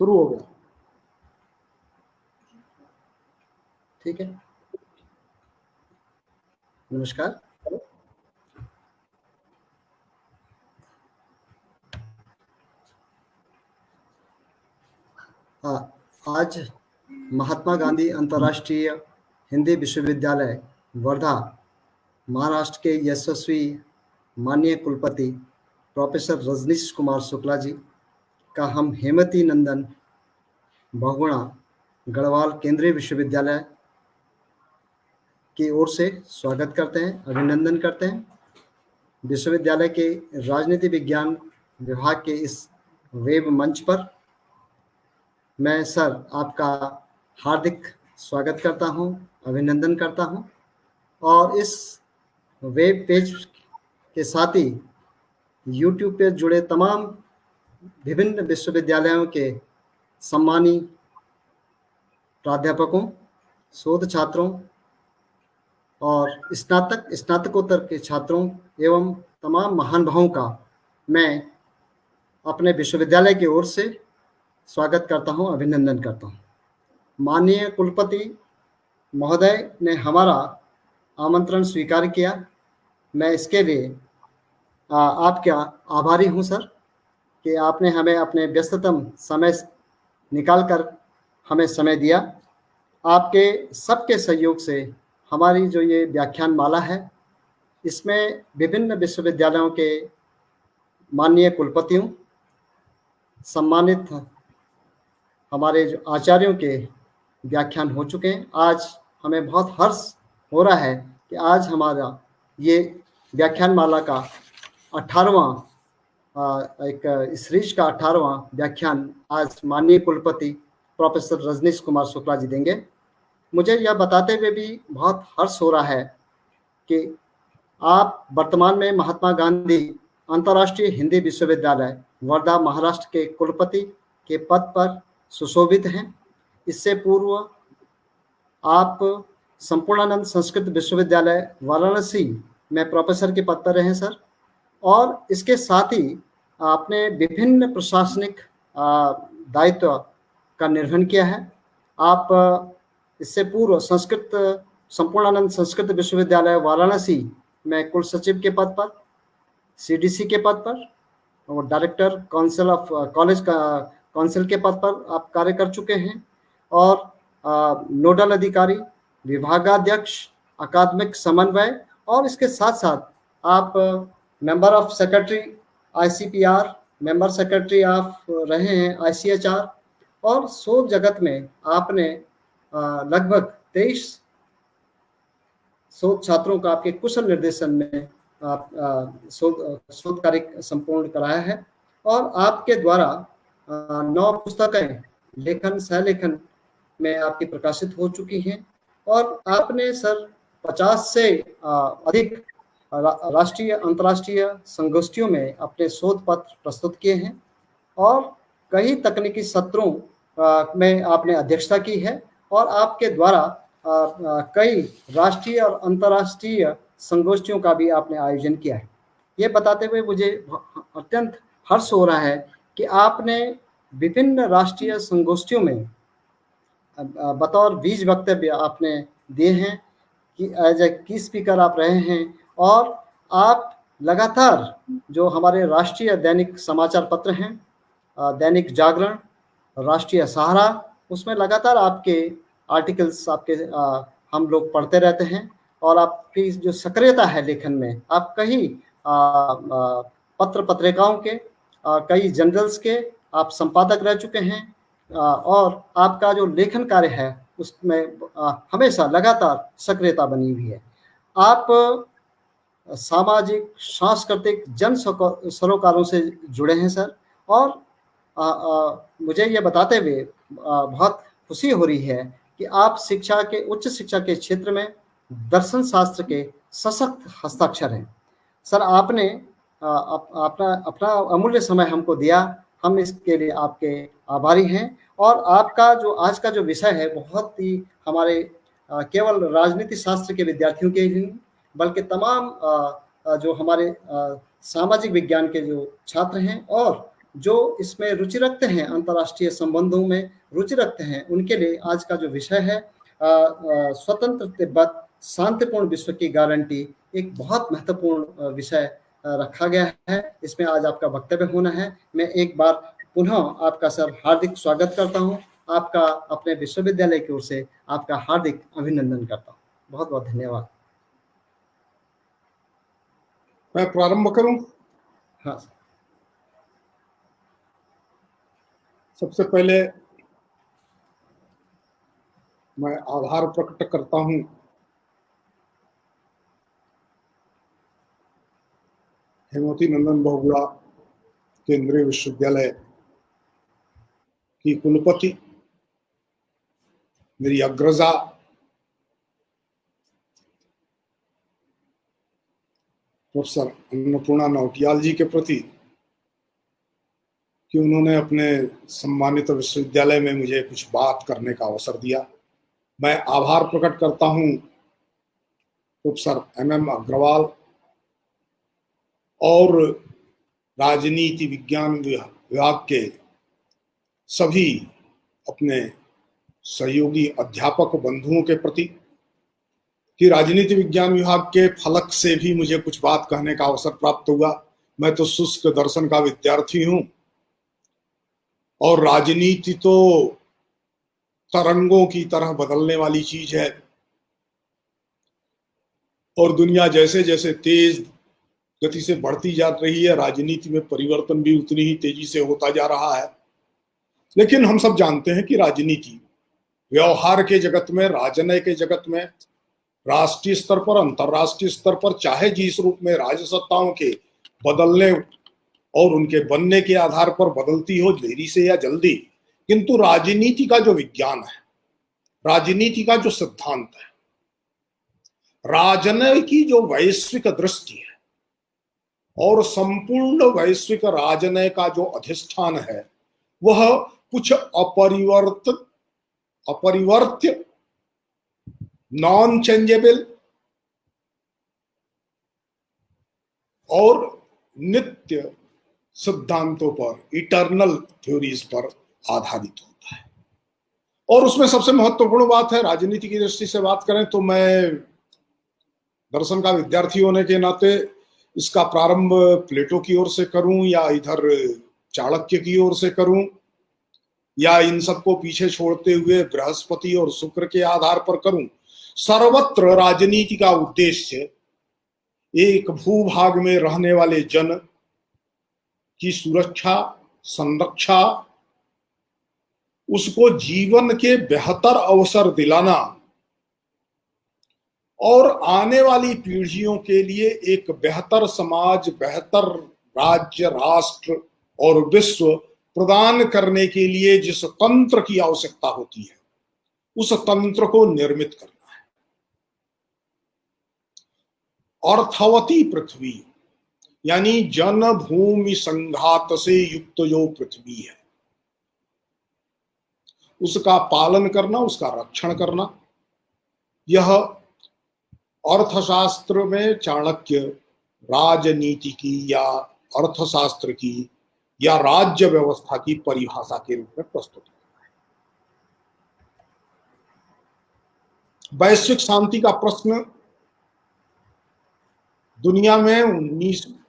शुरू हो गया। ठीक है, नमस्कार। आज महात्मा गांधी अंतर्राष्ट्रीय हिंदी विश्वविद्यालय वर्धा महाराष्ट्र के यशस्वी माननीय कुलपति प्रोफेसर रजनीश कुमार शुक्ला जी का हम हेमवती नंदन बहुगुणा गढ़वाल केंद्रीय विश्वविद्यालय की ओर से स्वागत करते हैं, अभिनंदन करते हैं। विश्वविद्यालय के राजनीति विज्ञान विभाग के इस वेब मंच पर मैं सर आपका हार्दिक स्वागत करता हूं, अभिनंदन करता हूं। और इस वेब पेज के साथ ही यूट्यूब पर जुड़े तमाम विभिन्न विश्वविद्यालयों के सम्मानी प्राध्यापकों, शोध छात्रों और स्नातकोत्तर के छात्रों एवं तमाम महानुभावों का मैं अपने विश्वविद्यालय की ओर से स्वागत करता हूं, अभिनंदन करता हूं। माननीय कुलपति महोदय ने हमारा आमंत्रण स्वीकार किया, मैं इसके लिए आपका आभारी हूं सर कि आपने हमें अपने व्यस्ततम समय निकालकर हमें समय दिया। आपके सबके सहयोग से हमारी जो ये व्याख्यान माला है, इसमें विभिन्न विश्वविद्यालयों के माननीय कुलपतियों, सम्मानित हमारे जो आचार्यों के व्याख्यान हो चुके हैं। आज हमें बहुत हर्ष हो रहा है कि आज हमारा ये व्याख्यान माला का 18वां सीरीज का 18वां व्याख्यान आज माननीय कुलपति प्रोफेसर रजनीश कुमार शुक्ला जी देंगे। मुझे यह बताते हुए भी बहुत हर्ष हो रहा है कि आप वर्तमान में महात्मा गांधी अंतर्राष्ट्रीय हिंदी विश्वविद्यालय वर्धा महाराष्ट्र के कुलपति के पद पर सुशोभित हैं। इससे पूर्व आप संपूर्णानंद संस्कृत विश्वविद्यालय वाराणसी में प्रोफेसर के पद पर रहे सर, और इसके साथ ही आपने विभिन्न प्रशासनिक दायित्व का निर्वहन किया है। आप इससे पूर्व संपूर्णानंद संस्कृत विश्वविद्यालय वाराणसी में कुल सचिव के पद पर, सीडीसी के पद पर और डायरेक्टर काउंसिल ऑफ कॉलेज का काउंसिल के पद पर आप कार्य कर चुके हैं, और नोडल अधिकारी, विभागाध्यक्ष, अकादमिक समन्वय, और इसके साथ साथ आप member of secretary ICPR, member secretary आप रहे हैं आईसीएचआर, और शोध जगत में आपने लगभग 23 शोध छात्रों का आपके कुशल निर्देशन में शोध कार्य संपूर्ण कराया है। और आपके द्वारा 9 पुस्तकें लेखन सहलेखन में आपकी प्रकाशित हो चुकी हैं, और आपने सर 50 से अधिक राष्ट्रीय अंतर्राष्ट्रीय संगोष्ठियों में अपने शोध पत्र प्रस्तुत किए हैं, और कई तकनीकी सत्रों में आपने अध्यक्षता की है, और आपके द्वारा कई राष्ट्रीय और अंतर्राष्ट्रीय संगोष्ठियों का भी आपने आयोजन किया है। ये बताते हुए मुझे अत्यंत हर्ष हो रहा है कि आपने विभिन्न राष्ट्रीय संगोष्ठियों में बतौर बीज वक्तव्य आपने दिए हैं कि एज ए की स्पीकर आप रहे हैं, और आप लगातार जो हमारे राष्ट्रीय दैनिक समाचार पत्र हैं, दैनिक जागरण, राष्ट्रीय सहारा, उसमें लगातार आपके आर्टिकल्स आपके हम लोग पढ़ते रहते हैं, और आपकी जो सक्रियता है लेखन में, आप कई पत्र पत्रिकाओं के कई जर्नल्स के आप संपादक रह चुके हैं, और आपका जो लेखन कार्य है उसमें हमेशा लगातार सक्रियता बनी हुई है। आप सामाजिक, सांस्कृतिक, जन सरोकारों से जुड़े हैं सर, और मुझे ये बताते हुए बहुत खुशी हो रही है कि आप उच्च शिक्षा के क्षेत्र में दर्शन शास्त्र के सशक्त हस्ताक्षर हैं सर। आपने अपना अमूल्य समय हमको दिया, हम इसके लिए आपके आभारी हैं। और आपका जो आज का जो विषय है बहुत ही हमारे केवल राजनीति शास्त्र के विद्यार्थियों के ही नहीं, बल्कि तमाम जो हमारे सामाजिक विज्ञान के जो छात्र हैं और जो इसमें रुचि रखते हैं, अंतर्राष्ट्रीय संबंधों में रुचि रखते हैं, उनके लिए आज का जो विषय है स्वतंत्र तिब्बत शांतिपूर्ण विश्व की गारंटी, एक बहुत महत्वपूर्ण विषय रखा गया है। इसमें आज आपका वक्तव्य होना है। मैं एक बार पुनः आपका सर हार्दिक स्वागत करता हूं। आपका अपने विश्वविद्यालय की ओर से आपका हार्दिक अभिनंदन करता हूं। बहुत बहुत धन्यवाद। मैं प्रारंभ करूं? हाँ। सबसे पहले मैं आभार प्रकट करता हूं हेमवती नंदन बहुगुणा केंद्रीय विश्वविद्यालय की कुलपति, मेरी अग्रजा प्रोफेसर अन्नपूर्णा नौटियाल जी के प्रति कि उन्होंने अपने सम्मानित विश्वविद्यालय में मुझे कुछ बात करने का अवसर दिया। मैं आभार प्रकट करता हूं प्रोफेसर MM अग्रवाल और राजनीति विज्ञान विभाग के सभी अपने सहयोगी अध्यापक बंधुओं के प्रति कि राजनीति विज्ञान विभाग के फलक से भी मुझे कुछ बात कहने का अवसर प्राप्त हुआ। मैं तो शुष्क दर्शन का विद्यार्थी हूं और राजनीति तो तरंगों की तरह बदलने वाली चीज है और दुनिया जैसे जैसे तेज गति से बढ़ती जा रही है, राजनीति में परिवर्तन भी उतनी ही तेजी से होता जा रहा है। लेकिन हम सब जानते हैं कि राजनीति व्यवहार के जगत में, राजनय के जगत में, राष्ट्रीय स्तर पर, अंतर्राष्ट्रीय स्तर पर, चाहे जिस रूप में राजसत्ताओं के बदलने और उनके बनने के आधार पर बदलती हो, देरी से या जल्दी, किंतु राजनीति का जो विज्ञान है, राजनीति का जो सिद्धांत है, राजनय की जो वैश्विक दृष्टि है और संपूर्ण वैश्विक राजनय का जो अधिष्ठान है, वह कुछ अपरिवर्त्य, नॉन चेंजेबल और नित्य सिद्धांतों पर, इटर्नल थ्योरीज पर आधारित होता है। और उसमें सबसे महत्वपूर्ण बात है, राजनीति की दृष्टि से बात करें तो मैं दर्शन का विद्यार्थी होने के नाते इसका प्रारंभ प्लेटो की ओर से करूं या इधर चाणक्य की ओर से करूं या इन सबको पीछे छोड़ते हुए बृहस्पति और शुक्र के आधार पर करूं, सर्वत्र राजनीति का उद्देश्य एक भूभाग में रहने वाले जन की सुरक्षा, संरक्षा, उसको जीवन के बेहतर अवसर दिलाना और आने वाली पीढ़ियों के लिए एक बेहतर समाज, बेहतर राज्य, राष्ट्र और विश्व प्रदान करने के लिए जिस तंत्र की आवश्यकता होती है, उस तंत्र को निर्मित करना है। अर्थवती पृथ्वी यानी जन भूमि संघात से युक्त जो पृथ्वी है, उसका पालन करना, उसका रक्षण करना, यह अर्थशास्त्र में चाणक्य राजनीति की या अर्थशास्त्र की या राज्य व्यवस्था की परिभाषा के रूप में प्रस्तुत करता है। वैश्विक शांति का प्रश्न दुनिया में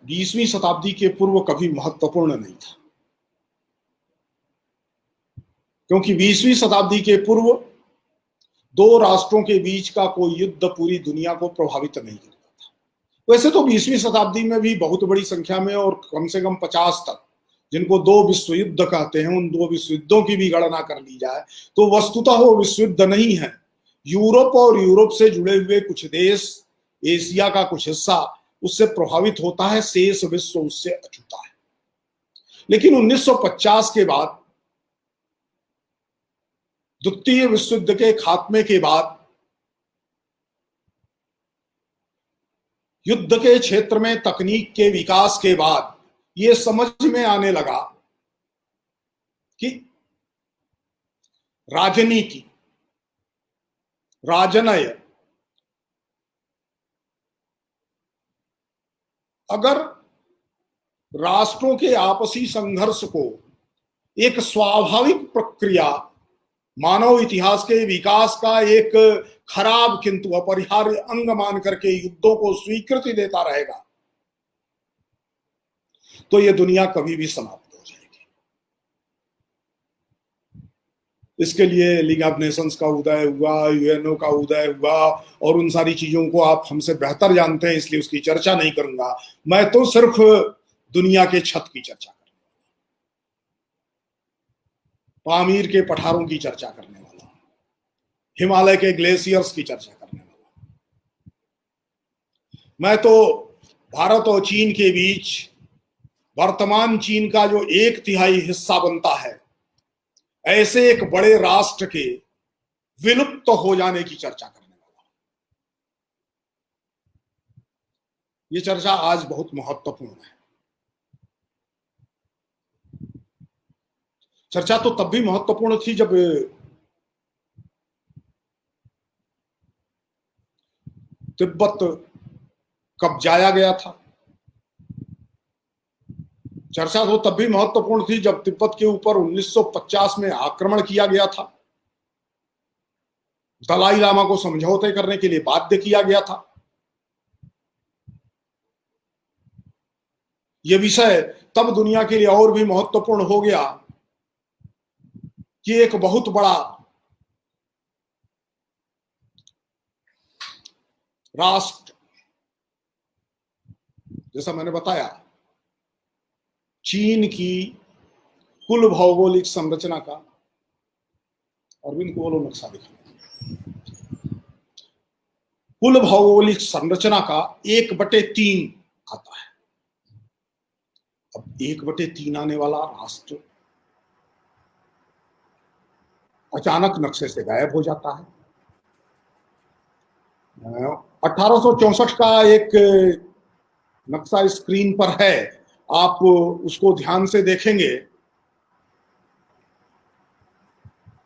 20वीं शताब्दी के पूर्व कभी महत्वपूर्ण नहीं था, क्योंकि 20वीं शताब्दी के पूर्व दो राष्ट्रों के बीच का कोई युद्ध पूरी दुनिया को प्रभावित नहीं करता था। वैसे तो 20वीं शताब्दी में भी बहुत बड़ी संख्या में और कम से कम 50 तक, जिनको दो विश्व युद्ध कहते हैं, उन दो विश्व युद्धों की भी गणना कर ली जाए तो वस्तुतः वो विश्व युद्ध नहीं है। यूरोप और यूरोप से जुड़े हुए कुछ देश, एशिया का कुछ हिस्सा उससे प्रभावित होता है, शेष विश्व उससे अछूता है। लेकिन 1950 के बाद, द्वितीय विश्व युद्ध के खात्मे के बाद, युद्ध के क्षेत्र में तकनीक के विकास के बाद ये समझ में आने लगा कि राजनीति, राजनय अगर राष्ट्रों के आपसी संघर्ष को एक स्वाभाविक प्रक्रिया, मानव इतिहास के विकास का एक खराब किंतु अपरिहार्य अंग मान करके युद्धों को स्वीकृति देता रहेगा तो यह दुनिया कभी भी समाप्त हो जाएगी। इसके लिए लीग ऑफ नेशंस का उदय हुआ, यूएनओ का उदय हुआ, और उन सारी चीजों को आप हमसे बेहतर जानते हैं, इसलिए उसकी चर्चा नहीं करूंगा। मैं तो सिर्फ दुनिया के छत की चर्चा करूंगा, पामीर के पठारों की चर्चा करने वाला, हिमालय के ग्लेशियर्स की चर्चा करने वाला। मैं तो भारत और चीन के बीच वर्तमान चीन का जो 1/3 हिस्सा बनता है, ऐसे एक बड़े राष्ट्र के विलुप्त हो जाने की चर्चा करने वाला। ये चर्चा आज बहुत महत्वपूर्ण है। चर्चा तो तब भी महत्वपूर्ण थी जब तिब्बत कब्जाया गया था। चर्चा तो तब भी महत्वपूर्ण थी जब तिब्बत के ऊपर 1950 में आक्रमण किया गया था, दलाई लामा को समझौते करने के लिए बाध्य किया गया था। यह विषय तब दुनिया के लिए और भी महत्वपूर्ण हो गया कि एक बहुत बड़ा राष्ट्र, जैसा मैंने बताया, चीन की कुल भौगोलिक संरचना का, अरविंद को बोलो नक्शा दिखाना, कुल भौगोलिक संरचना का 1/3 आता है। अब 1/3 आने वाला राष्ट्र अचानक नक्शे से गायब हो जाता है। 1864 का एक नक्शा स्क्रीन पर है, आप उसको ध्यान से देखेंगे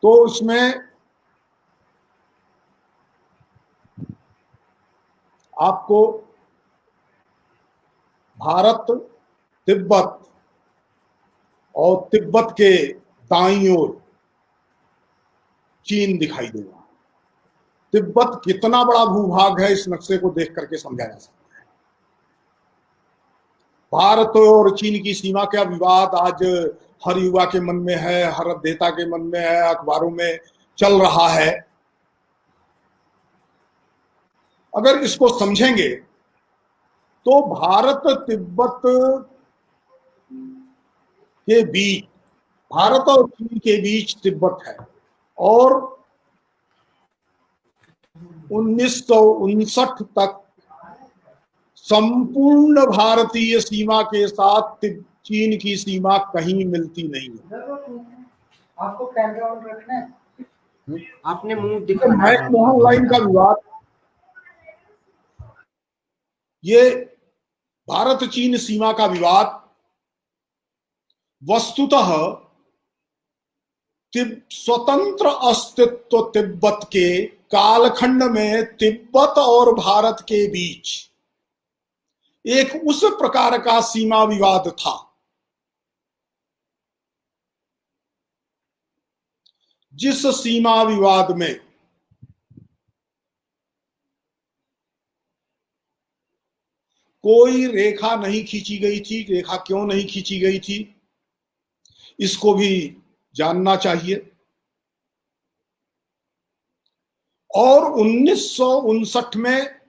तो उसमें आपको भारत, तिब्बत और तिब्बत के दाईं ओर चीन दिखाई देगा। तिब्बत कितना बड़ा भूभाग है, इस नक्शे को देख करके समझा जा सकता है। भारत और चीन की सीमा का विवाद आज हर युवा के मन में है, हर अध्येता के मन में है, अखबारों में चल रहा है। अगर इसको समझेंगे तो भारत तिब्बत के बीच, भारत और चीन के बीच तिब्बत है, और 1959 तक संपूर्ण भारतीय सीमा के साथ चीन की सीमा कहीं मिलती नहीं है। आपको कैमरा ऑन रखना है, आपने मुंह दिखाना है। मैकमोहन लाइन का विवाद, ये भारत चीन सीमा का विवाद वस्तुतः स्वतंत्र अस्तित्व तिब्बत के कालखंड में तिब्बत और भारत के बीच एक उस प्रकार का सीमा विवाद था जिस सीमा विवाद में कोई रेखा नहीं खींची गई थी। रेखा क्यों नहीं खींची गई थी, इसको भी जानना चाहिए। और 1959 में,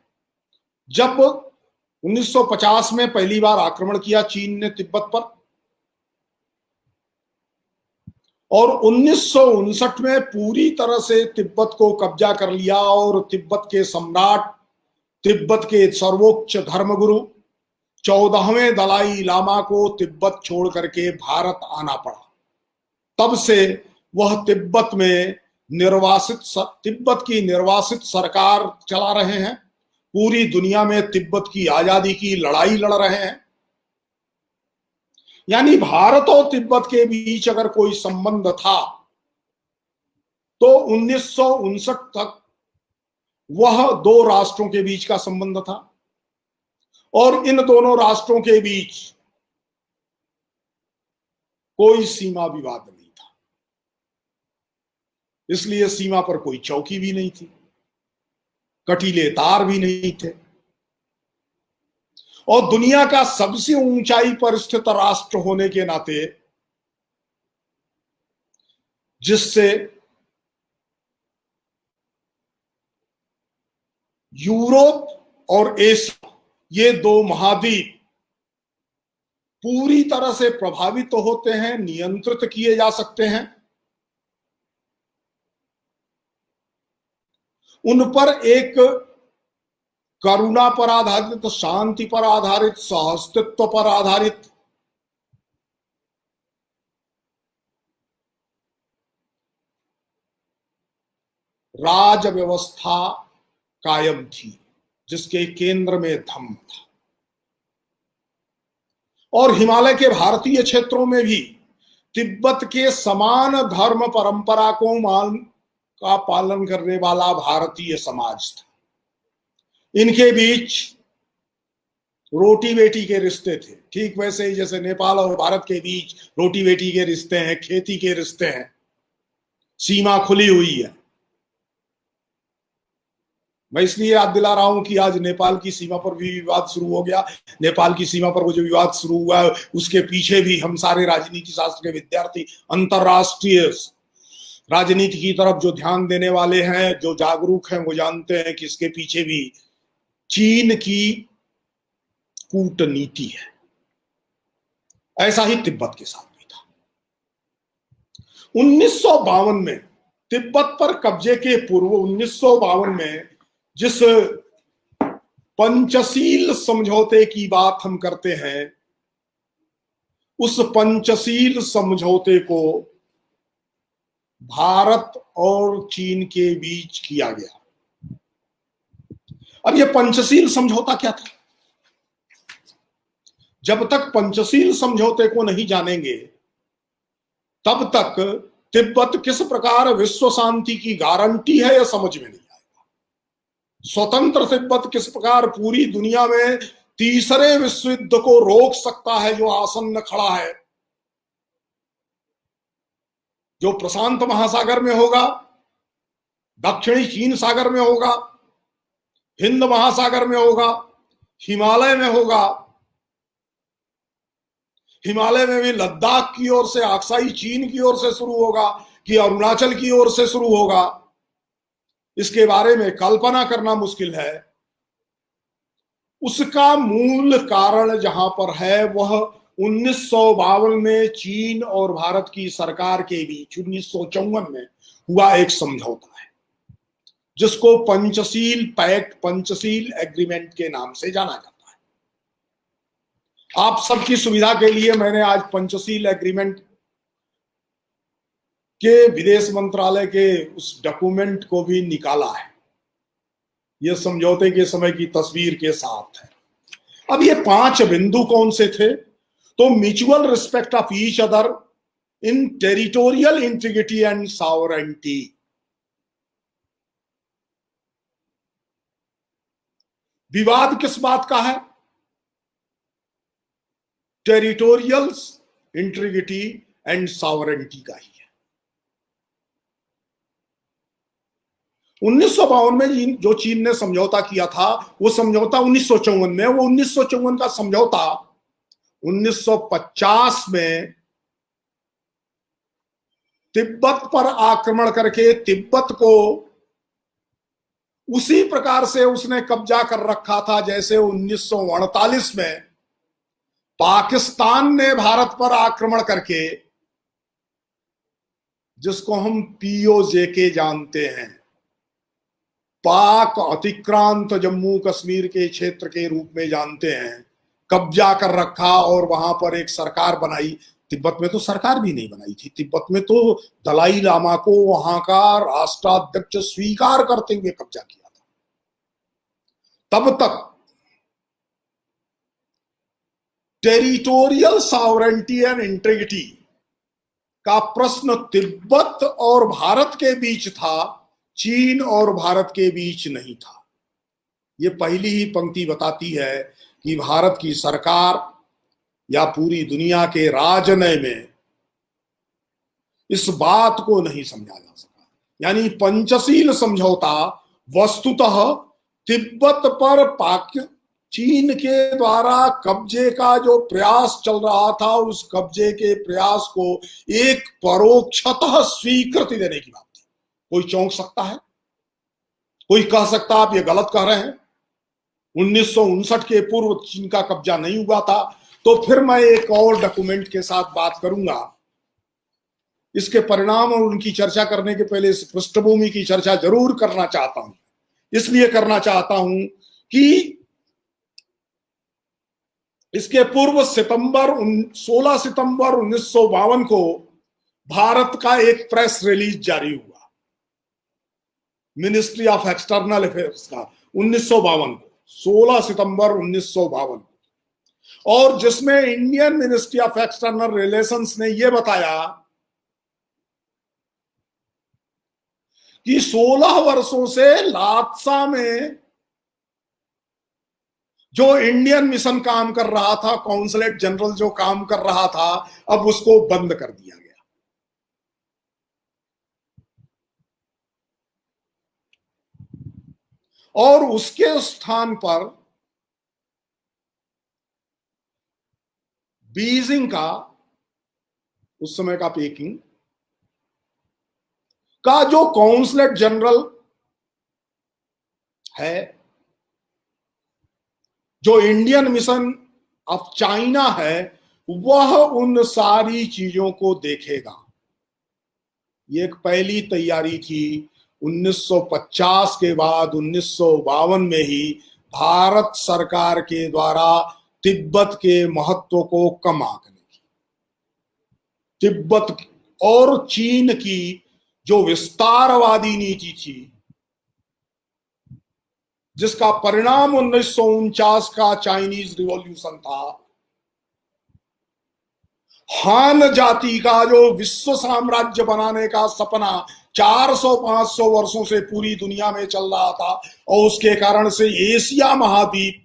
जब 1950 में पहली बार आक्रमण किया चीन ने तिब्बत पर, और 1959 में पूरी तरह से तिब्बत को कब्जा कर लिया, और तिब्बत के सम्राट, तिब्बत के सर्वोच्च धर्मगुरु 14वें दलाई लामा को तिब्बत छोड़ करके भारत आना पड़ा। तब से वह तिब्बत में तिब्बत की निर्वासित सरकार चला रहे हैं, पूरी दुनिया में तिब्बत की आजादी की लड़ाई लड़ रहे हैं। यानी भारत और तिब्बत के बीच अगर कोई संबंध था तो 1959 तक वह दो राष्ट्रों के बीच का संबंध था, और इन दोनों राष्ट्रों के बीच कोई सीमा विवाद नहीं था, इसलिए सीमा पर कोई चौकी भी नहीं थी, कटीले तार भी नहीं थे, और दुनिया का सबसे ऊंचाई पर स्थित राष्ट्र होने के नाते जिससे यूरोप और एशिया, ये दो महाद्वीप पूरी तरह से प्रभावित तो होते हैं, नियंत्रित किए जा सकते हैं, उन पर एक करुणा पर आधारित, शांति पर आधारित, सहअस्तित्व पर आधारित राज व्यवस्था कायम थी, जिसके केंद्र में धम्म था। और हिमालय के भारतीय क्षेत्रों में भी तिब्बत के समान धर्म परंपरा का पालन करने वाला भारतीय समाज था। इनके बीच रोटी बेटी के रिश्ते थे, ठीक वैसे ही जैसे नेपाल और भारत के बीच रोटी बेटी के रिश्ते हैं, खेती के रिश्ते हैं, सीमा खुली हुई है। मैं इसलिए याद दिला रहा हूं कि आज नेपाल की सीमा पर भी विवाद शुरू हो गया। नेपाल की सीमा पर वो जो विवाद शुरू हुआ है उसके पीछे भी हम सारे राजनीति शास्त्र के विद्यार्थी, अंतरराष्ट्रीय राजनीति की तरफ जो ध्यान देने वाले हैं, जो जागरूक हैं, वो जानते हैं कि इसके पीछे भी चीन की कूटनीति है। ऐसा ही तिब्बत के साथ भी था। 1952 में तिब्बत पर कब्जे के पूर्व 1952 में जिस पंचशील समझौते की बात हम करते हैं, उस पंचशील समझौते को भारत और चीन के बीच किया गया। अब यह पंचशील समझौता क्या था? जब तक पंचशील समझौते को नहीं जानेंगे तब तक तिब्बत किस प्रकार विश्व शांति की गारंटी है यह समझ में नहीं आएगा। स्वतंत्र तिब्बत किस प्रकार पूरी दुनिया में तीसरे विश्व युद्ध को रोक सकता है जो आसन्न खड़ा है, जो प्रशांत महासागर में होगा, दक्षिणी चीन सागर में होगा, हिंद महासागर में होगा, हिमालय में होगा। हिमालय में भी लद्दाख की ओर से, अक्साई चीन की ओर से शुरू होगा कि अरुणाचल की ओर से शुरू होगा, इसके बारे में कल्पना करना मुश्किल है। उसका मूल कारण जहां पर है वह 1952 में चीन और भारत की सरकार के बीच 1954 में हुआ एक समझौता है, जिसको पंचशील पैक्ट, पंचशील एग्रीमेंट के नाम से जाना जाता है। आप सबकी सुविधा के लिए मैंने आज पंचशील एग्रीमेंट के विदेश मंत्रालय के उस डॉक्यूमेंट को भी निकाला है। यह समझौते के समय की तस्वीर के साथ है। अब ये 5 बिंदु कौन से थे? तो mutual respect of each other in territorial integrity and sovereignty. विवाद किस बात का है? टेरिटोरियल इंटीग्रिटी एंड सॉवरेंटी का ही है। 1952 में जो चीन ने समझौता किया था वो समझौता 1954 में, वो 1954 का समझौता 1950 में तिब्बत पर आक्रमण करके तिब्बत को उसी प्रकार से उसने कब्जा कर रखा था जैसे 1948 में पाकिस्तान ने भारत पर आक्रमण करके, जिसको हम पीओजेके जानते हैं, पाक अतिक्रांत जम्मू कश्मीर के क्षेत्र के रूप में जानते हैं, कब्जा कर रखा और वहां पर एक सरकार बनाई। तिब्बत में तो सरकार भी नहीं बनाई थी, तिब्बत में तो दलाई लामा को वहां का राष्ट्राध्यक्ष स्वीकार करते हुए कब्जा किया था। तब तक टेरिटोरियल सॉवरेंटी एंड इंटीग्रिटी का प्रश्न तिब्बत और भारत के बीच था, चीन और भारत के बीच नहीं था। यह पहली ही पंक्ति बताती है कि भारत की सरकार या पूरी दुनिया के राजनय में इस बात को नहीं समझा जा सका। यानी पंचशील समझौता वस्तुतः तिब्बत पर चीन के द्वारा कब्जे का जो प्रयास चल रहा था, उस कब्जे के प्रयास को एक परोक्षतः स्वीकृति देने की बात थी। कोई चौंक सकता है, कोई कह सकता आप ये गलत कह रहे हैं, 1959 के पूर्व चीन का कब्जा नहीं हुआ था। तो फिर मैं एक और डॉक्यूमेंट के साथ बात करूंगा। इसके परिणाम और उनकी चर्चा करने के पहले इस पृष्ठभूमि की चर्चा जरूर करना चाहता हूं। इसलिए करना चाहता हूं कि इसके पूर्व 16 सितंबर 1952 को भारत का एक प्रेस रिलीज जारी हुआ, मिनिस्ट्री ऑफ एक्सटर्नल अफेयर्स का, 1952 को, 16 सितंबर 1952, और जिसमें Indian ministry of external relations ने यह बताया कि 16 वर्षों से लात्सा में जो इंडियन मिशन काम कर रहा था, कॉन्सुलेट जनरल जो काम कर रहा था, अब उसको बंद कर दिया गया। और उसके स्थान पर बीजिंग का, उस समय का पेकिंग का जो कॉन्सुलेट जनरल है, जो इंडियन मिशन ऑफ चाइना है, वह उन सारी चीजों को देखेगा। ये एक पहली तैयारी थी। 1950 के बाद 1952 में ही भारत सरकार के द्वारा तिब्बत के महत्व को कम आंकने की, तिब्बत और चीन की जो विस्तारवादी नीति थी, जिसका परिणाम 1949 का चाइनीज रिवॉल्यूशन था, हान जाति का जो विश्व साम्राज्य बनाने का सपना 400-500 वर्षों से पूरी दुनिया में चल रहा था, और उसके कारण से एशिया महाद्वीप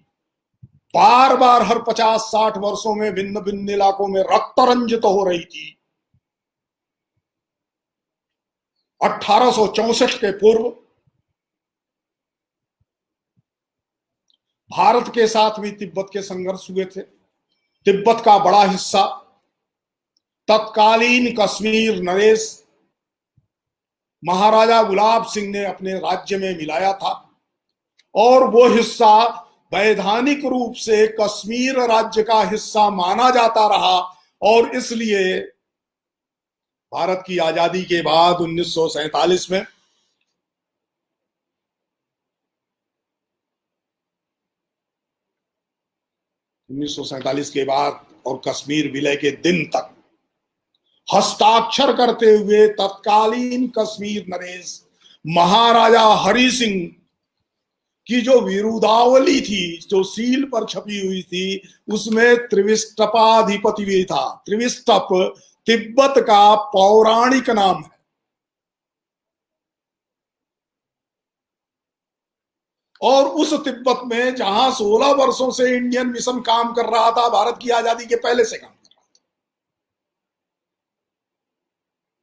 बार बार हर 50-60 वर्षों में भिन्न भिन्न इलाकों में रक्त रंजित हो रही थी। 1864 के पूर्व भारत के साथ भी तिब्बत के संघर्ष हुए थे। तिब्बत का बड़ा हिस्सा तत्कालीन कश्मीर नरेश महाराजा गुलाब सिंह ने अपने राज्य में मिलाया था, और वो हिस्सा वैधानिक रूप से कश्मीर राज्य का हिस्सा माना जाता रहा। और इसलिए भारत की आजादी के बाद 1947 में के बाद और कश्मीर विलय के दिन तक हस्ताक्षर करते हुए तत्कालीन कश्मीर नरेश महाराजा हरि सिंह की जो विरुदावली थी, जो सील पर छपी हुई थी, उसमें त्रिविष्टपाधिपति भी था। त्रिविष्टप तिब्बत का पौराणिक नाम है। और उस तिब्बत में जहां 16 वर्षों से इंडियन मिशन काम कर रहा था, भारत की आजादी के पहले से काम,